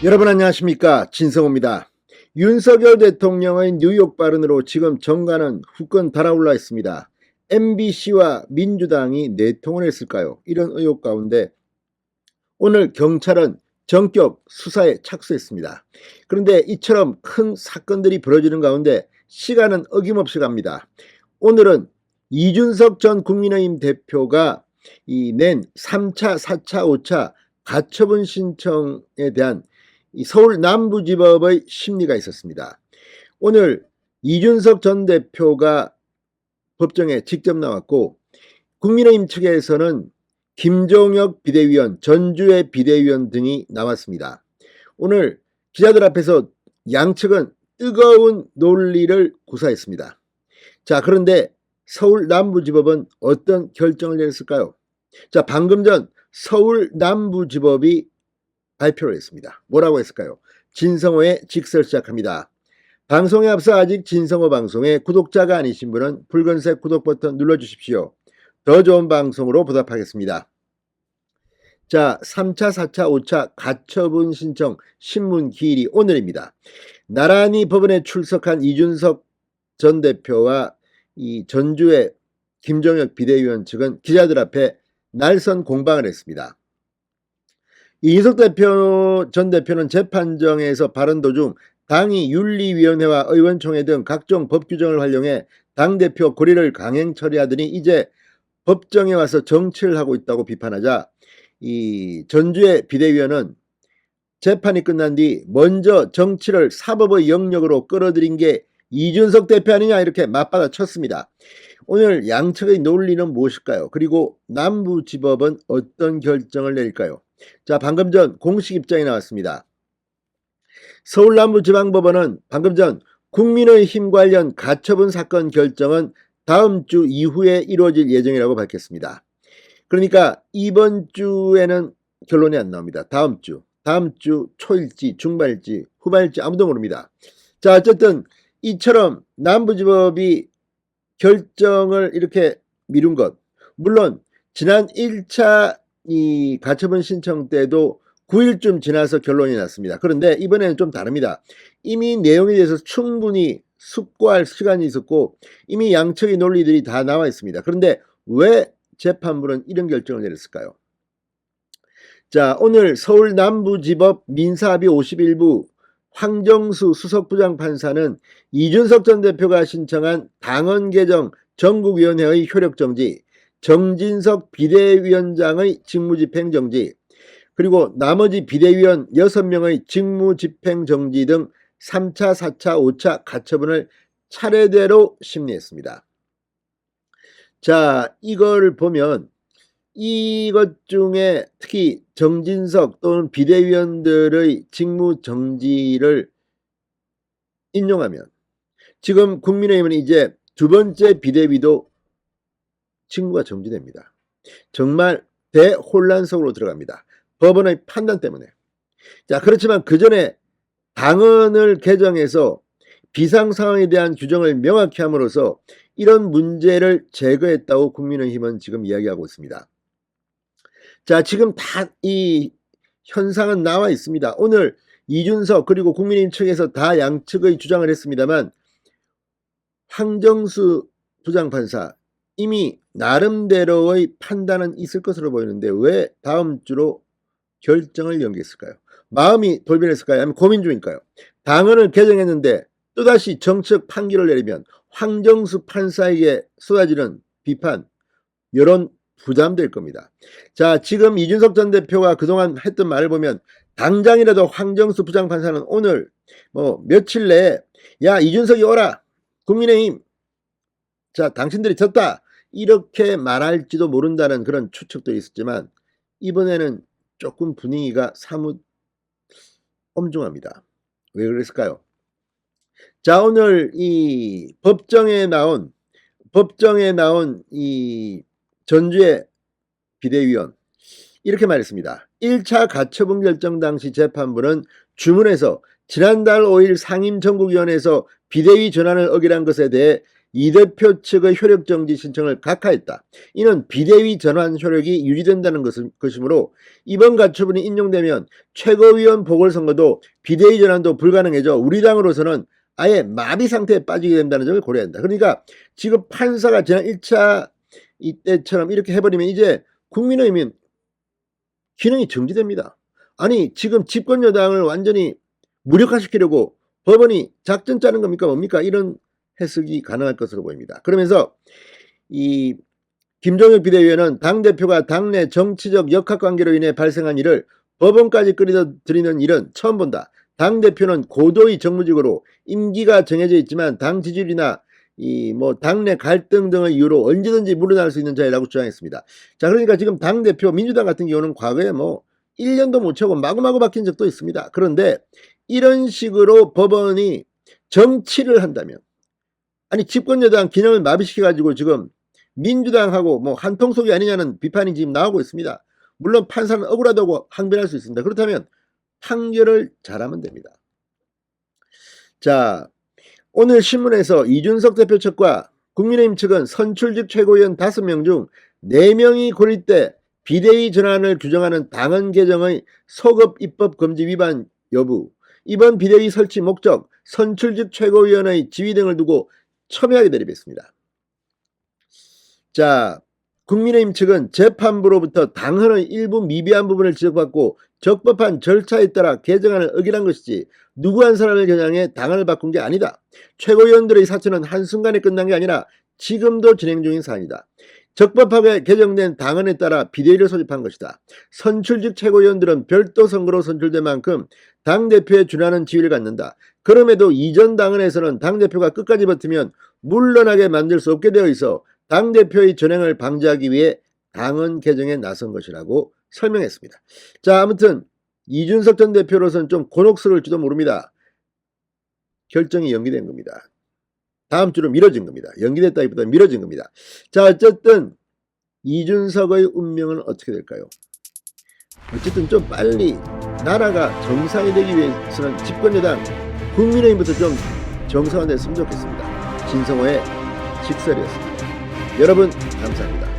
여러분 안녕하십니까, 진성호입니다. 윤석열 대통령의 뉴욕 발언으로 지금 정가는 후끈 달아올라 있습니다. MBC와 민주당이 내통을 했을까요? 이런 의혹 가운데 오늘 경찰은 전격 수사에 착수했습니다. 그런데 이처럼 큰 사건들이 벌어지는 가운데 시간은 어김없이 갑니다. 오늘은 이준석 전 국민의힘 대표가 낸 3차, 4차, 5차 가처분 신청에 대한 서울 남부지법의 심리가 있었습니다. 오늘 이준석 전 대표가 법정에 직접 나왔고, 국민의힘 측에서는 김종혁 비대위원, 전주의 비대위원 등이 나왔습니다. 오늘 기자들 앞에서 양측은 뜨거운 논리를 구사했습니다. 자, 그런데 서울 남부지법은 어떤 결정을 내렸을까요? 자, 방금 전 서울 남부지법이 발표를 했습니다. 뭐라고 했을까요? 진성호의 직설 시작합니다. 방송에 앞서 아직 진성호 방송에 구독자가 아니신 분은 붉은색 구독 버튼 눌러주십시오. 더 좋은 방송으로 보답하겠습니다. 자, 3차, 4차, 5차 가처분 신청 신문 기일이 오늘입니다. 나란히 법원에 출석한 이준석 전 대표와 이 전주의 김종혁 비대위원 측은 기자들 앞에 날선 공방을 했습니다. 이준석 전 대표는 재판정에서 발언 도중 당이 윤리위원회와 의원총회 등 각종 법 규정을 활용해 당대표 고리를 강행 처리하더니 이제 법정에 와서 정치를 하고 있다고 비판하자, 이 전주의 비대위원은 재판이 끝난 뒤 먼저 정치를 사법의 영역으로 끌어들인 게 이준석 대표 아니냐, 이렇게 맞받아 쳤습니다. 오늘 양측의 논리는 무엇일까요? 그리고 남부지법은 어떤 결정을 내릴까요? 자, 방금 전 공식 입장이 나왔습니다. 서울 남부지방법원은 방금 전 국민의힘 관련 가처분 사건 결정은 다음 주 이후에 이루어질 예정이라고 밝혔습니다. 그러니까 이번 주에는 결론이 안 나옵니다. 다음 주 초일지 중반일지 후반일지 아무도 모릅니다. 자, 어쨌든 이처럼 남부지법이 결정을 이렇게 미룬 것, 물론 지난 1차 이 가처분 신청 때도 9일쯤 지나서 결론이 났습니다. 그런데 이번에는 좀 다릅니다. 이미 내용에 대해서 충분히 숙고할 시간이 있었고 이미 양측의 논리들이 다 나와 있습니다. 그런데 왜 재판부는 이런 결정을 내렸을까요? 자, 오늘 서울 남부지법 민사합의 51부 황정수 수석부장판사는 이준석 전 대표가 신청한 당헌 개정 전국위원회의 효력정지, 정진석 비대위원장의 직무집행정지, 그리고 나머지 비대위원 6명의 직무집행정지 등 3차, 4차, 5차 가처분을 차례대로 심리했습니다. 자, 이걸 보면 이것 중에 특히 정진석 또는 비대위원들의 직무정지를 인용하면 지금 국민의힘은 이제 두 번째 비대위도 직무가 정지됩니다. 정말 대혼란 속으로 들어갑니다. 법원의 판단 때문에. 자, 그렇지만 그 전에 당헌을 개정해서 비상상황에 대한 규정을 명확히 함으로써 이런 문제를 제거했다고 국민의힘은 지금 이야기하고 있습니다. 자, 지금 다 이 현상은 나와 있습니다. 오늘 이준석 그리고 국민의힘 측에서 다 양측의 주장을 했습니다만 황정수 부장판사 이미 나름대로의 판단은 있을 것으로 보이는데 왜 다음 주로 결정을 연기했을까요? 마음이 돌변했을까요? 아니면 고민 중일까요? 당헌을 개정했는데 또다시 정책 판결을 내리면 황정수 판사에게 쏟아지는 비판, 여론 부담될 겁니다. 자, 지금 이준석 전 대표가 그동안 했던 말을 보면 당장이라도 황정수 부장판사는 오늘 며칠 내에 야, 이준석이 오라, 국민의힘, 자, 당신들이 졌다, 이렇게 말할지도 모른다는 그런 추측도 있었지만 이번에는 조금 분위기가 사뭇 엄중합니다. 왜 그랬을까요? 자, 오늘 이 법정에 나온 이 전주의 비대위원 이렇게 말했습니다. 1차 가처분 결정 당시 재판부는 주문에서 지난달 5일 상임전국위원회에서 비대위 전환을 어기란 것에 대해 이 대표 측의 효력 정지 신청을 각하했다. 이는 비대위 전환 효력이 유지된다는 것이므로 이번 가처분이 인용되면 최고위원 보궐선거도 비대위 전환도 불가능해져 우리 당으로서는 아예 마비 상태에 빠지게 된다는 점을 고려한다. 그러니까 지금 판사가 지난 1차 이때처럼 이렇게 해버리면 이제 국민의힘은 기능이 정지됩니다. 아니 지금 집권여당을 완전히 무력화시키려고 법원이 작전 짜는 겁니까 뭡니까? 이런 해석이 가능할 것으로 보입니다. 그러면서 이 김종혁 비대위원은 당대표가 당내 정치적 역학관계로 인해 발생한 일을 법원까지 끌어들이는 일은 처음 본다. 당대표는 고도의 정무직으로 임기가 정해져 있지만 당 지지율이나 당내 갈등 등의 이유로 언제든지 물러날 수 있는 자리라고 주장했습니다. 자, 그러니까 지금 당대표 민주당 같은 경우는 과거에 1년도 못 채우고 마구마구 바뀐 적도 있습니다. 그런데 이런 식으로 법원이 정치를 한다면, 아니 집권여당 기능을 마비시켜가지고 지금 민주당하고 한통속이 아니냐는 비판이 지금 나오고 있습니다. 물론 판사는 억울하다고 항변할 수 있습니다. 그렇다면 판결을 잘하면 됩니다. 자, 오늘 신문에서 이준석 대표 측과 국민의힘 측은 선출직 최고위원 5명 중 4명이 고릴때 비대위 전환을 규정하는 당헌 개정의 소급 입법 금지 위반 여부, 이번 비대위 설치 목적, 선출직 최고위원의 지위 등을 두고 첨예하게 대립했습니다. 자, 국민의힘 측은 재판부로부터 당헌의 일부 미비한 부분을 지적받고 적법한 절차에 따라 개정안을 어기란 것이지 누구 한 사람을 겨냥해 당헌을 바꾼 게 아니다. 최고위원들의 사퇴는 한순간에 끝난 게 아니라 지금도 진행 중인 사안이다. 적법하게 개정된 당헌에 따라 비대위를 소집한 것이다. 선출직 최고위원들은 별도 선거로 선출된 만큼 당대표에 준하는 지위를 갖는다. 그럼에도 이전 당헌에서는 당대표가 끝까지 버티면 물러나게 만들 수 없게 되어 있어 당대표의 전행을 방지하기 위해 당헌 개정에 나선 것이라고 설명했습니다. 자, 아무튼 이준석 전 대표로서는 좀 곤혹스러울지도 모릅니다. 결정이 연기된 겁니다. 다음 주로 미뤄진 겁니다. 연기됐다기보다 미뤄진 겁니다. 자, 어쨌든 이준석의 운명은 어떻게 될까요? 어쨌든 좀 빨리 나라가 정상이 되기 위해서는 집권여당 국민의힘부터 좀 정상화됐으면 좋겠습니다. 진성호의 직설이었습니다. 여러분 감사합니다.